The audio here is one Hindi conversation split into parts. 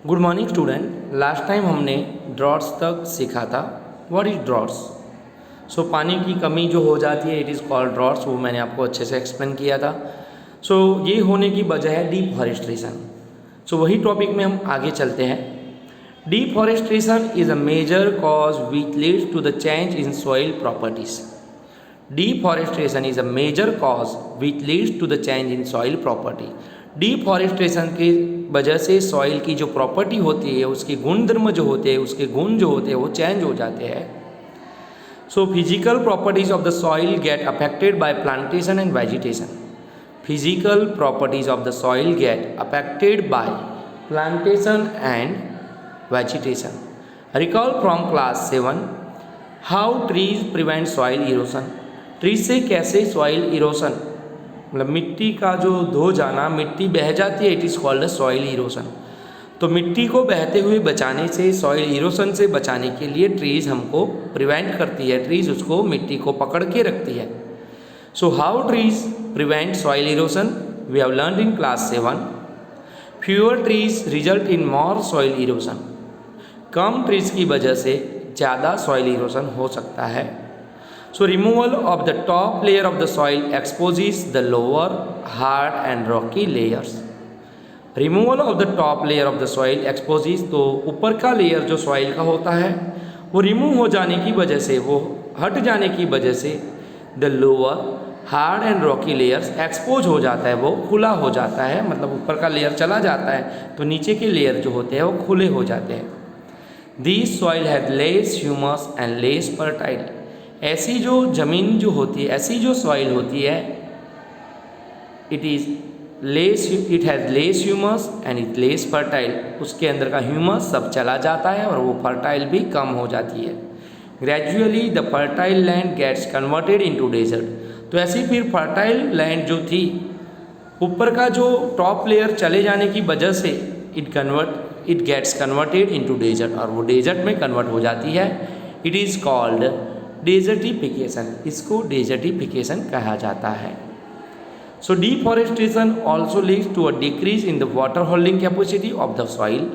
Good morning student. Last time हमने ड्रॉट्स तक सीखा था। What is droughts? सो पानी की कमी जो हो जाती है इट इज़ कॉल्ड ड्रॉट्स, वो मैंने आपको अच्छे से एक्सप्लेन किया था। सो ये होने की वजह है डिफॉरेस्टेशन। सो वही टॉपिक में हम आगे चलते हैं। Deforestation is a major cause which leads to the change in soil properties. Deforestation is a major cause which leads to the change in soil property. Deforestation की वजह से सॉइल की जो प्रॉपर्टी होती है, उसके गुणधर्म जो होते हैं, उसके गुण जो होते हैं वो चेंज हो जाते हैं। So physical properties of the soil get affected by plantation and vegetation. Physical properties of the soil get affected by plantation and vegetation. Recall from class 7 how trees prevent soil erosion. Trees से कैसे सॉइल इरोशन, मतलब मिट्टी का जो धो जाना, मिट्टी बह जाती है, it is called soil erosion. तो मिट्टी को बहते हुए बचाने से, सॉइल इरोशन से बचाने के लिए ट्रीज हमको प्रिवेंट करती है। ट्रीज उसको, मिट्टी को पकड़ के रखती है। So how trees prevent soil erosion we have learned in class 7। Fewer trees result in more soil erosion. कम ट्रीज की वजह से ज़्यादा सॉइल इरोशन हो सकता है। So removal of the top layer of the soil exposes the lower, hard and rocky layers. Removal of the top layer of the soil exposes, तो ऊपर का लेयर जो सॉइल का होता है वो रिमूव हो जाने की वजह से, वो हट जाने की वजह से the lower hard and Rocky layers expose हो जाता है, वो खुला हो जाता है। मतलब ऊपर का लेयर चला जाता है तो नीचे के लेयर जो होते हैं वो खुले हो जाते हैं। This soil has less humus and less fertile. ऐसी जो ज़मीन जो होती है, ऐसी जो सॉइल होती है, it has less humus and it less fertile. उसके अंदर का ह्यूमस सब चला जाता है और वो फर्टाइल भी कम हो जाती है। Gradually the fertile land gets converted into desert. तो ऐसी फिर फर्टाइल लैंड जो थी, ऊपर का जो टॉप लेयर चले जाने की वजह से it gets converted into desert, और वो डेजर्ट में कन्वर्ट हो जाती है। It is called desertification. इसको डेजर्टिफिकेशन कहा जाता है। So deforestation also leads to a decrease in the water holding capacity of the soil.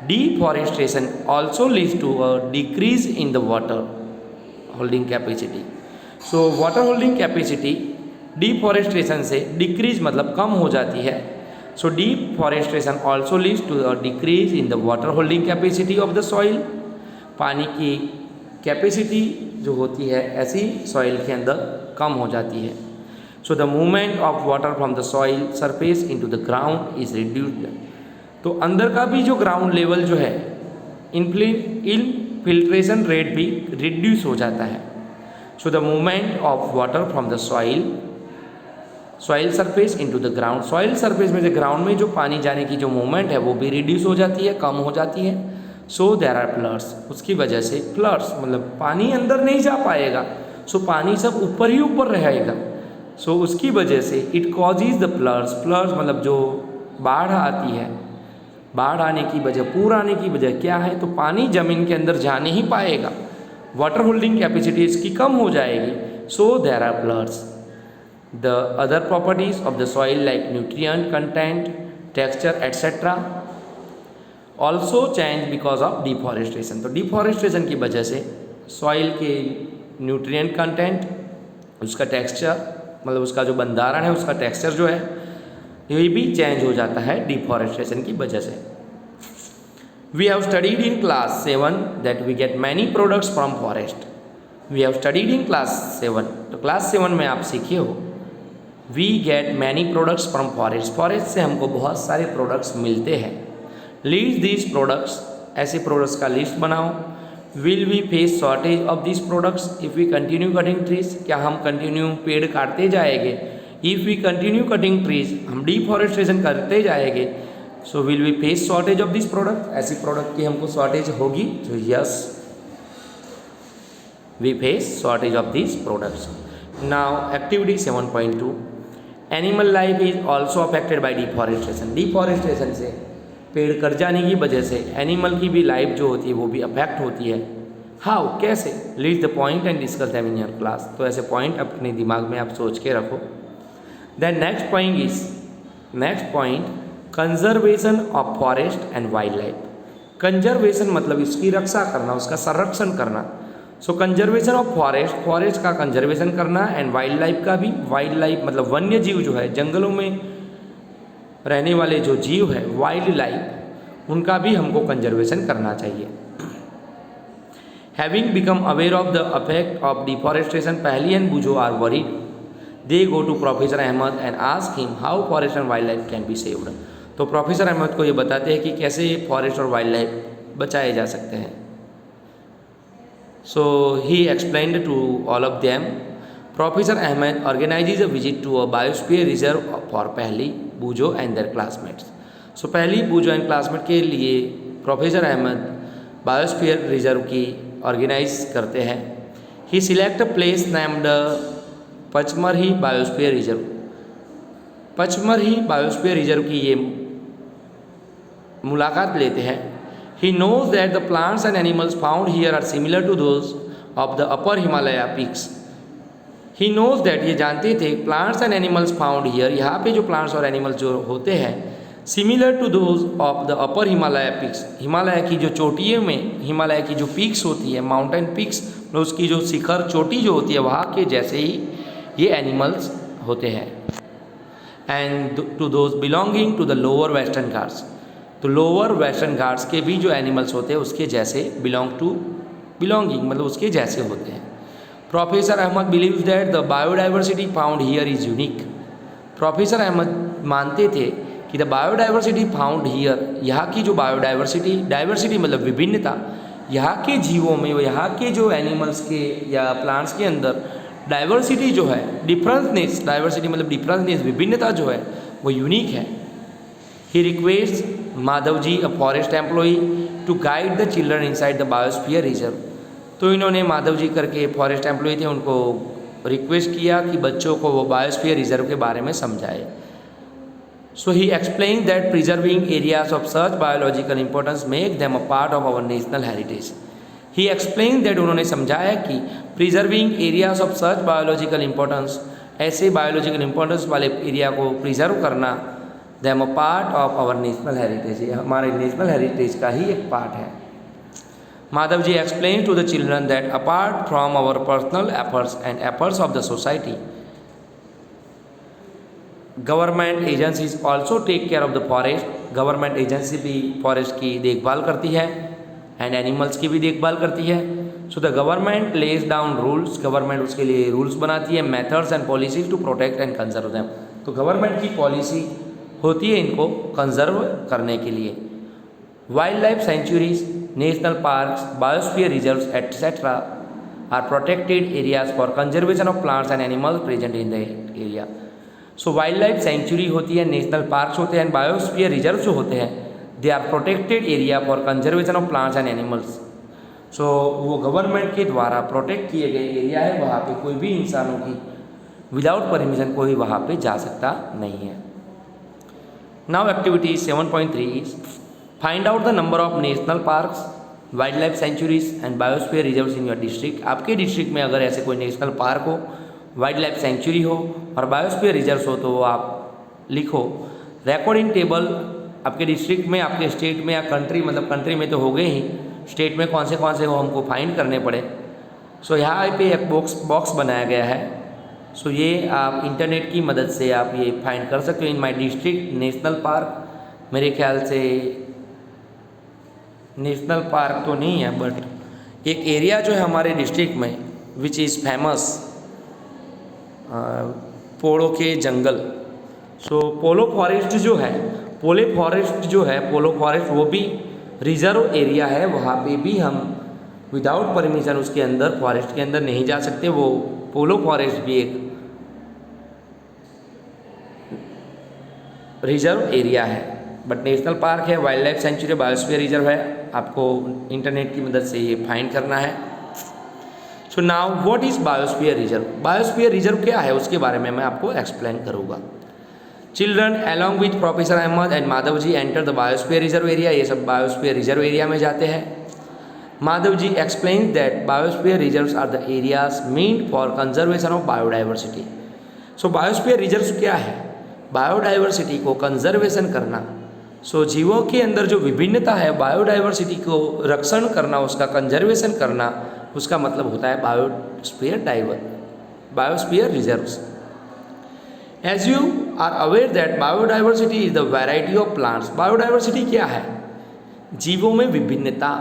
Deforestation also leads to a decrease in the water holding capacity. So water holding capacity deforestation से डिक्रीज मतलब कम हो जाती है। So deforestation also leads to a decrease in the water holding capacity of the soil. पानी की कैपेसिटी जो होती है ऐसी सॉइल के अंदर कम हो जाती है। So the movement of water from the soil surface into the ground is reduced. तो अंदर का भी जो ग्राउंड लेवल जो है, इनफिल्ट्रेशन रेट भी रिड्यूस हो जाता है। So the movement of water from the soil surface into the ground. Soil surface में से ग्राउंड में जो पानी जाने की जो मूवमेंट है वो भी रिड्यूस हो जाती है, कम हो जाती है। सो देर आर फ्लड्स। उसकी वजह से फ्लड्स मतलब पानी अंदर नहीं जा पाएगा, सो पानी सब ऊपर ही ऊपर रहेगा। सो उसकी वजह से it causes the floods. Floods मतलब जो बाढ़ आती है, बाढ़ आने की वजह, पूर आने की वजह क्या है, तो पानी ज़मीन के अंदर जा नहीं पाएगा, वाटर होल्डिंग कैपेसिटी इसकी कम हो जाएगी। So there are floods. The other properties of the soil like nutrient content, texture etcetera also change because of deforestation. तो डिफॉरेस्टेशन की वजह से सॉइल के न्यूट्रिएंट कंटेंट, उसका टेक्सचर मतलब उसका जो बंधारण है, उसका टेक्सचर जो है ये भी चेंज हो जाता है डिफॉरेस्टेशन की वजह से। We have studied in class 7 that we get many products from forest. We have studied in class 7, तो क्लास 7 में आप सीखे हो we get many products from forest. Forest से हमको बहुत सारे प्रोडक्ट्स मिलते हैं। लिस्ट दीज प्रोडक्ट्स, ऐसे प्रोडक्ट्स का लिस्ट बनाओ। Will we face shortage of this products if we continue cutting trees. क्या हम कंटिन्यू पेड़ काटते जाएंगे? If we continue cutting trees, हम डिफॉरेस्टेशन करते जाएंगे, so will we face shortage of this product. ऐसी प्रोडक्ट की हमको शॉर्टेज होगी, तो yes we face shortage of this products. Now activity 7.2 animal life is also affected by deforestation. Deforestation से, पेड़ कट जाने की वजह से एनिमल की भी लाइफ जो होती है वो भी अफेक्ट होती है। हाउ, कैसे? Least the point and discuss them in your class. तो ऐसे पॉइंट अपने दिमाग में आप सोच के रखो। Then next point conservation of forest and wild life. Conservation मतलब इसकी रक्षा करना, उसका संरक्षण करना। So conservation of forest, forest का कंजर्वेशन करना, एंड वाइल्ड लाइफ का भी। वाइल्ड लाइफ मतलब वन्य जीव जो है, जंगलों में रहने वाले जो जीव है, वाइल्ड लाइफ, उनका भी हमको कंजर्वेशन करना चाहिए। Having become aware of the effect of deforestation, Paheli and Boojho are worried, they go to professor Ahmad and ask him how forest and wild life can be saved. तो प्रोफेसर अहमद को ये बताते हैं कि कैसे फॉरेस्ट और वाइल्ड लाइफ बचाए जा सकते हैं। So he explained to all of them. Professor Ahmad organises a visit to a biosphere reserve for Paheli, Boojho and their classmates. So Paheli, Boojho and classmate के लिए प्रोफेसर अहमद बायोस्फीयर रिजर्व की ऑर्गेनाइज करते हैं। He select a place named Pachmarhi biosphere reserve. Pachmarhi biosphere reserve की ये मुलाकात लेते हैं। He knows that the plants and animals found here are similar to those of the upper Himalaya peaks. He knows that, ये जानते थे, plants and animals found here, यहाँ पे जो प्लांट्स और एनिमल्स जो होते हैं, similar to those of the upper Himalaya peaks, Himalaya की जो चोटियों में, हिमालय की जो पीक्स होती है, माउंटेन पीक्स, उसकी जो शिखर चोटी जो होती है, वहाँ के जैसे ही ये एनिमल्स होते हैं। And to those belonging to the lower western Ghats, तो लोअर वेस्टर्न घाट्स के भी जो एनिमल्स होते हैं उसके जैसे, बिलोंगिंग मतलब उसके जैसे होते हैं। Professor Ahmad believes that the biodiversity found here is unique. Professor Ahmad मानते थे कि द बायोडाइवर्सिटी फाउंड हियर, यहाँ की जो बायोडाइवर्सिटी, डाइवर्सिटी मतलब विभिन्नता, यहाँ के जीवों में, यहाँ के जो एनिमल्स के या प्लांट्स के अंदर डाइवर्सिटी जो है, डिफरेंसनेस, डाइवर्सिटी मतलब डिफरेंसनेस, विभिन्नता जो है वो यूनिक है। He request Madhavji, a forest employee, to guide the children inside the biosphere reserve. तो इन्होंने माधवजी करके फॉरेस्ट एम्प्लॉई थे, उनको रिक्वेस्ट किया कि बच्चों को वो बायोस्फीयर रिजर्व के बारे में समझाए। So he explain that preserving areas of such biological importance make them a part of our national heritage. He explain that, उन्होंने समझाया कि preserving areas of such biological importance, ऐसे बायोलॉजिकल इंपॉर्टेंस वाले एरिया को प्रिजर्व करना, them a part of our national heritage, ये हमारे नेशनल हेरिटेज का ही एक पार्ट है। Madhav ji explain to the children that apart from our personal efforts and efforts of the society, government agencies also take care of the forest. Government agency भी फॉरेस्ट की देखभाल करती है एंड एनिमल्स की भी देखभाल करती है। So the government lays down rules, government उसके लिए रूल्स बनाती है, methods and policies to protect and conserve them. तो गवर्नमेंट की पॉलिसी होती है इनको कंजर्व करने के लिए। Wild life sanctuaries, national parks, biosphere reserves etcetera are protected areas for conservation of plants and animals present in the area. So wild life sanctuary होती है, नेशनल पार्क्स होते हैं, बायोस्फीयर रिजर्व जो होते हैं, they are protected area for conservation of plants and animals. So वो गवर्नमेंट के द्वारा प्रोटेक्ट किए गए एरिया है, वहाँ पे कोई भी इंसानों की विदाउट परमिशन कोई वहाँ पे जा सकता नहीं है। Now activity 7.3 is find out the number of national parks, wild life centuries and biosphere reserves in your district. आपके डिस्ट्रिक्ट में अगर ऐसे कोई नेशनल पार्क हो, वाइल्ड लाइफ सेंचुरी हो और बायोस्फीयर रिजर्व्स हो तो वो आप लिखो। रिकॉर्डिंग टेबल आपके डिस्ट्रिक्ट में, आपके स्टेट में या कंट्री, मतलब कंट्री में तो हो गए ही, स्टेट में कौन से हो हमको फाइंड करने पड़े। सो यहाँ पे एक बॉक्स बनाया गया है। सो ये आप इंटरनेट की मदद से आप ये फाइंड कर सकते हो। इन माई डिस्ट्रिक्ट नेशनल पार्क, मेरे ख्याल से नेशनल पार्क तो नहीं है, बट एक एरिया जो है हमारे डिस्ट्रिक्ट में विच इज़ फेमस, पोड़ो के जंगल। सो पोलो फॉरेस्ट जो है, पोलो फॉरेस्ट वो भी रिजर्व एरिया है। वहाँ पे भी हम विदाउट परमिशन उसके अंदर, फॉरेस्ट के अंदर नहीं जा सकते। वो पोलो फॉरेस्ट भी एक रिजर्व एरिया है, बट नेशनल पार्क है, wild life century, biosphere reserve है। आपको इंटरनेट की मदद से ये फाइंड करना है। So now what is biosphere reserve? Biosphere reserve क्या है उसके बारे में मैं आपको एक्सप्लेन करूँगा। Children along with professor Ahmad and Madhav ji enter the biosphere reserve area. ये सब बायोस्फीयर रिजर्व एरिया में जाते हैं। Madhav ji explain that biosphere reserves are the areas meant for conservation of biodiversity. So biosphere reserves क्या है? बायोडाइवर्सिटी को कंजर्वेशन करना, सो जीवों के अंदर जो विभिन्नता है, बायोडाइवर्सिटी को रक्षण करना, उसका कंजर्वेशन करना, उसका मतलब होता है biosphere reserves. As you are aware that biodiversity is the variety of plants. Biodiversity क्या है? जीवों में विभिन्नता।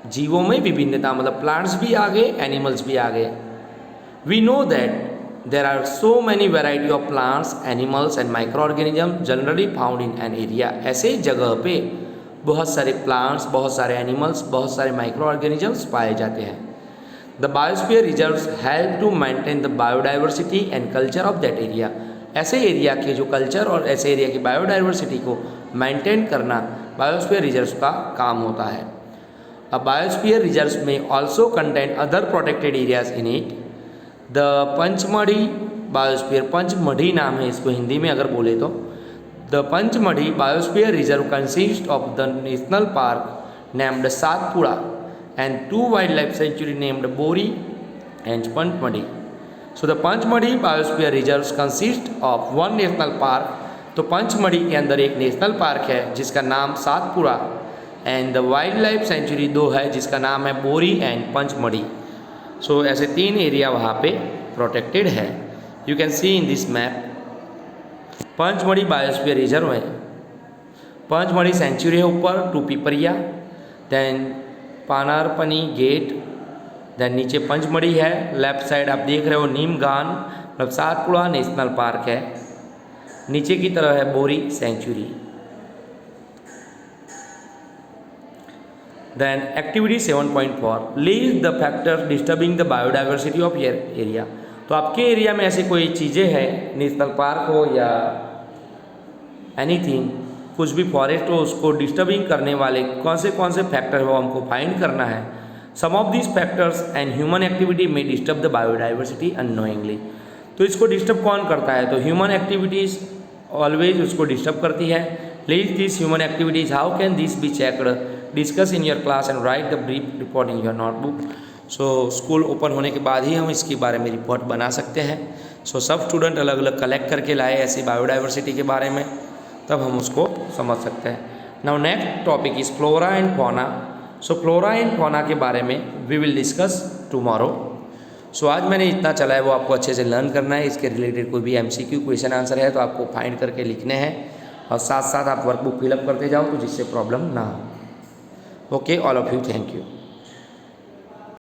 जीवों में विभिन्नता मतलब प्लांट्स भी आ गए, एनिमल्स भी आ गए। We know that there are so many variety of plants, animals and microorganisms generally found in an area। ऐसे जगह पे बहुत सारे प्लांट्स, बहुत सारे एनिमल्स, बहुत सारे माइक्रो ऑर्गेनिजम्स पाए जाते हैं। The biosphere reserves help to maintain the biodiversity and culture of that area. ऐसे एरिया के जो कल्चर और ऐसे एरिया की बायोडाइवर्सिटी को मेंटेन करना बायोस्फीयर रिजर्व्स का काम होता है। अब बायोस्फीयर रिजर्व्स में also contain other protected areas in it. The Panchmarhi biosphere, Panchmarhi नाम है इसको हिंदी में अगर बोले तो। The Panchmarhi biosphere reserve consist of the national park named Satpura and 2 wild life sanctuary named Bori and Panchmarhi. So the Panchmarhi biosphere reserve consist of 1 national park. तो पंचमढ़ी के अंदर एक नेशनल पार्क है जिसका नाम Satpura, and the wild life century 2 है जिसका नाम है बोरी एंड पंचमढ़ी। सो ऐसे 3 एरिया वहाँ पे प्रोटेक्टेड है। You can see in this map Pachmarhi biosphere reserve है, पंचमढ़ी सेंचुरी है ऊपर, 2 पिपरिया, देन पानारपनी गेट, देन नीचे पंचमढ़ी है, लेफ्ट साइड आप देख रहे हो नीमगान मतलब सातपुड़ा नेशनल पार्क है, नीचे की तरफ है बोरी century. Then activity 7.4 list the factors disturbing the biodiversity of your area। तो आपके एरिया में ऐसे कोई चीज़ें हैं, नेशनल पार्क हो या एनीथिंग, कुछ भी फॉरेस्ट हो, उसको डिस्टर्बिंग करने वाले कौन से फैक्टर है वो हमको फाइंड करना है। Some of this factors and human activity may disturb the biodiversity unknowingly. तो इसको डिस्टर्ब कौन करता है? तो ह्यूमन एक्टिविटीज़ ऑलवेज उसको डिस्टर्ब करती है। List this human activities, how can this be checked, discuss in your class and write the brief report in your notebook. So school open होने के बाद ही हम इसके बारे में रिपोर्ट बना सकते हैं। सो सब स्टूडेंट अलग अलग कलेक्ट करके लाए ऐसी बायोडाइवर्सिटी के बारे में, तब हम उसको समझ सकते हैं। Now next topic is flora and fauna. So flora and fauna के बारे में वी विल डिस्कस टुमारो। सो आज मैंने इतना चला है वो आपको अच्छे से लर्न करना है। इसके रिलेटेड कोई भी MCQ क्वेश्चन आंसर है तो आपको फाइंड करके लिखने हैं, और साथ साथ आप वर्कबुक फिलअप करते जाओ तो जिससे प्रॉब्लम ना हो। Okay, all of you, thank you.